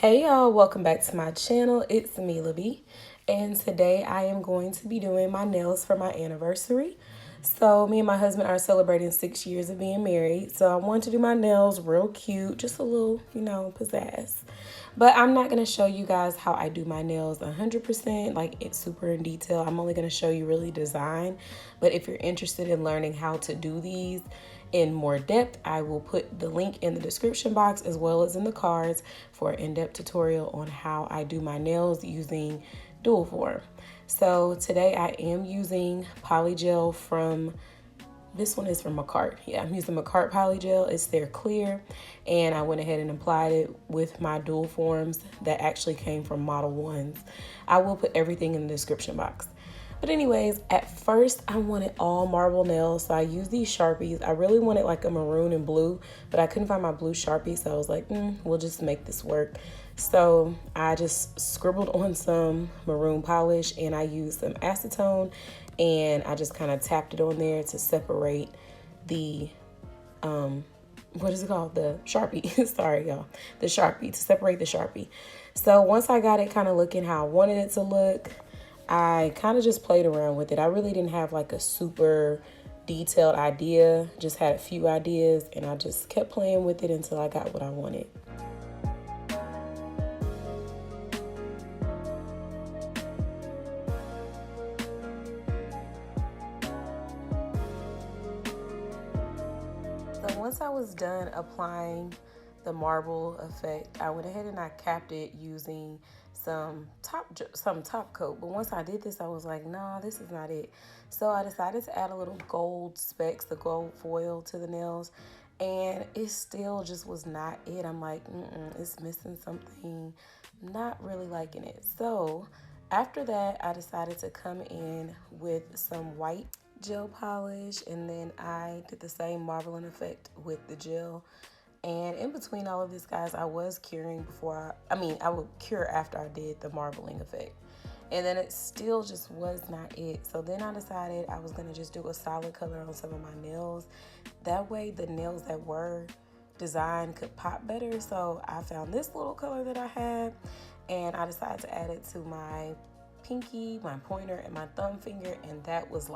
Hey y'all, welcome back to my channel. It's Mila B, and today I am going to be doing my nails for my anniversary. So me and my husband are celebrating 6 years of being married, so I want to do my nails real cute, just a little, pizzazz. But I'm not going to show you guys how I do my nails 100%, like it's super in detail. I'm only going to show you really design. But if you're interested in learning how to do these in more depth, I will put the link in the description box as well as in the cards for an in-depth tutorial on how I do my nails using dual form. So today I am using Polygel from, this one is from Makartt. Yeah, I'm using Makartt Polygel. It's their clear, and I went ahead and applied it with my dual forms that actually came from Model 1s. I will put everything in the description box. But anyways, at first I wanted all marble nails, so I used these Sharpies. I really wanted like a maroon and blue, but I couldn't find my blue Sharpie, so I was like, we'll just make this work. So I just scribbled on some maroon polish, and I used some acetone, and I just kind of tapped it on there to separate the what is it called? The Sharpie. Sorry, y'all. The Sharpie, to separate the Sharpie. So once I got it kind of looking how I wanted it to look, I kind of just played around with it. I really didn't have like a super detailed idea, just had a few ideas, and I just kept playing with it until I got what I wanted. So once I was done applying the marble effect, I went ahead and I capped it using some top coat. But once I did this, I was like, nah, this is not it. So I decided to add a little gold specks, the gold foil to the nails, and it still just was not it. I'm like, it's missing something. Not really liking it. So after that, I decided to come in with some white gel polish, and then I did the same marbling effect with the gel. And in between all of this, guys, I was curing before I would cure after I did the marbling effect. And then it still just was not it. So then I decided I was gonna just do a solid color on some of my nails. That way the nails that were designed could pop better. So I found this little color that I had, and I decided to add it to my pinky, my pointer, and my thumb finger, and that was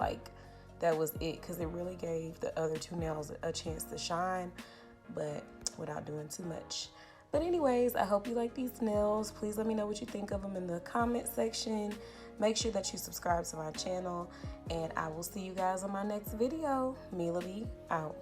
it, because it really gave the other two nails a chance to shine, but without doing too much. But anyways, I hope you like these nails. Please let me know what you think of them in the comment section. Make sure that you subscribe to my channel, and I will see you guys on my next video. Mila B out.